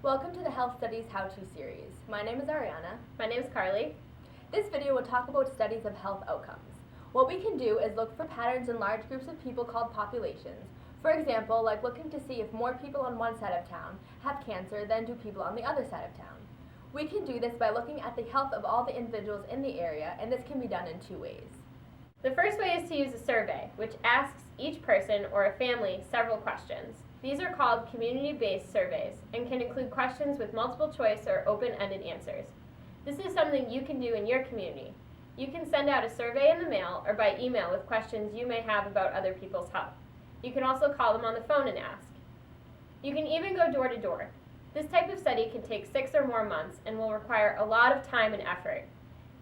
Welcome to the Health Studies How-To series. My name is Ariana. My name is Carly. This video will talk about studies of health outcomes. What we can do is look for patterns in large groups of people called populations. For example, like looking to see if more people on one side of town have cancer than do people on the other side of town. We can do this by looking at the health of all the individuals in the area, and this can be done in two ways. The first way is to use a survey, which asks each person or a family several questions. These are called community-based surveys and can include questions with multiple choice or open-ended answers. This is something you can do in your community. You can send out a survey in the mail or by email with questions you may have about other people's health. You can also call them on the phone and ask. You can even go door to door. This type of study can take 6 or more months and will require a lot of time and effort.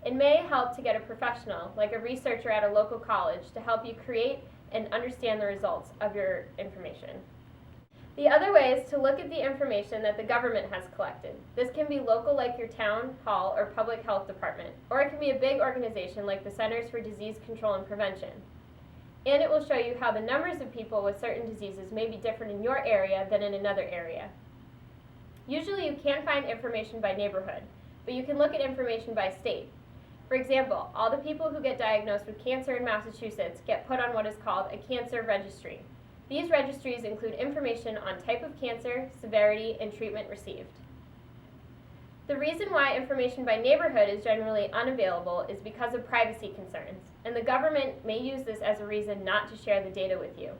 It may help to get a professional, like a researcher at a local college, to help you create and understand the results of your information. The other way is to look at the information that the government has collected. This can be local, like your town hall or public health department, or it can be a big organization like the Centers for Disease Control and Prevention. And it will show you how the numbers of people with certain diseases may be different in your area than in another area. Usually you can find information by neighborhood, but you can look at information by state. For example, all the people who get diagnosed with cancer in Massachusetts get put on what is called a cancer registry. These registries include information on type of cancer, severity, and treatment received. The reason why information by neighborhood is generally unavailable is because of privacy concerns, and the government may use this as a reason not to share the data with you.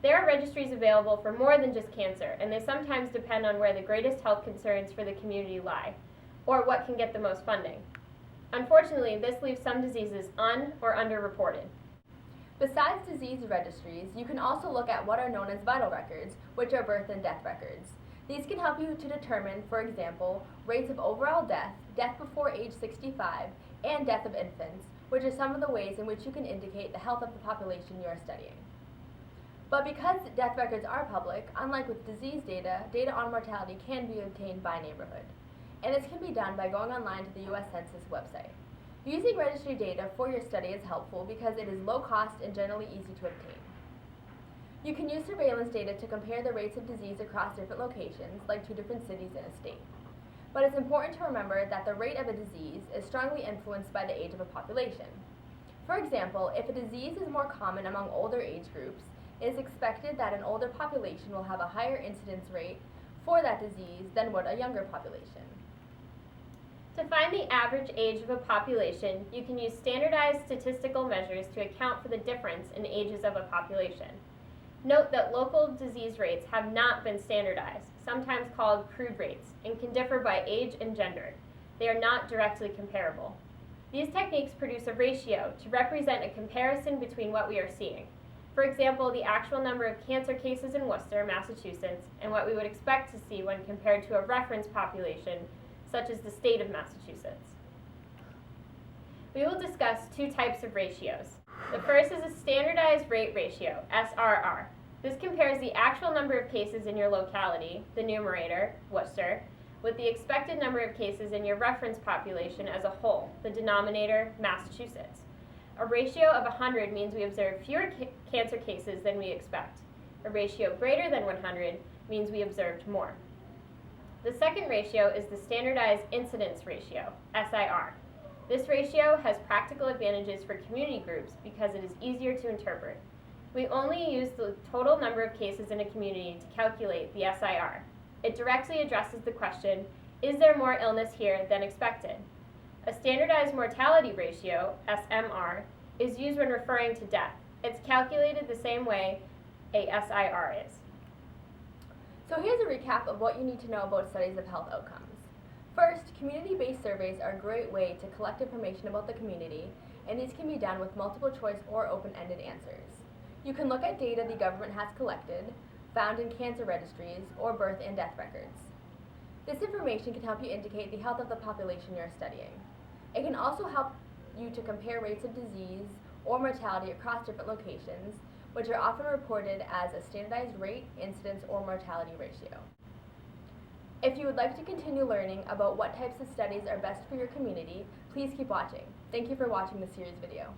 There are registries available for more than just cancer, and they sometimes depend on where the greatest health concerns for the community lie, or what can get the most funding. Unfortunately, this leaves some diseases or underreported. Besides disease registries, you can also look at what are known as vital records, which are birth and death records. These can help you to determine, for example, rates of overall death, death before age 65, and death of infants, which are some of the ways in which you can indicate the health of the population you are studying. But because death records are public, unlike with disease data, data on mortality can be obtained by neighborhood. And this can be done by going online to the U.S. Census website. Using registry data for your study is helpful because it is low cost and generally easy to obtain. You can use surveillance data to compare the rates of disease across different locations, like 2 different cities in a state. But it's important to remember that the rate of a disease is strongly influenced by the age of a population. For example, if a disease is more common among older age groups, it is expected that an older population will have a higher incidence rate for that disease than would a younger population. To find the average age of a population, you can use standardized statistical measures to account for the difference in ages of a population. Note that local disease rates have not been standardized, sometimes called crude rates, and can differ by age and gender. They are not directly comparable. These techniques produce a ratio to represent a comparison between what we are seeing. For example, the actual number of cancer cases in Worcester, Massachusetts, and what we would expect to see when compared to a reference population such as the state of Massachusetts. We will discuss 2 types of ratios. The first is a standardized rate ratio, SRR. This compares the actual number of cases in your locality, the numerator, Worcester, with the expected number of cases in your reference population as a whole, the denominator, Massachusetts. A ratio of 100 means we observe fewer cancer cases than we expect. A ratio greater than 100 means we observed more. The second ratio is the standardized incidence ratio, SIR. This ratio has practical advantages for community groups because it is easier to interpret. We only use the total number of cases in a community to calculate the SIR. It directly addresses the question, is there more illness here than expected? A standardized mortality ratio, SMR, is used when referring to death. It's calculated the same way a SIR is. So here's a recap of what you need to know about studies of health outcomes. First, community-based surveys are a great way to collect information about the community, and these can be done with multiple choice or open-ended answers. You can look at data the government has collected, found in cancer registries, or birth and death records. This information can help you indicate the health of the population you're studying. It can also help you to compare rates of disease or mortality across different locations, which are often reported as a standardized rate, incidence, or mortality ratio. If you would like to continue learning about what types of studies are best for your community, please keep watching. Thank you for watching this series video.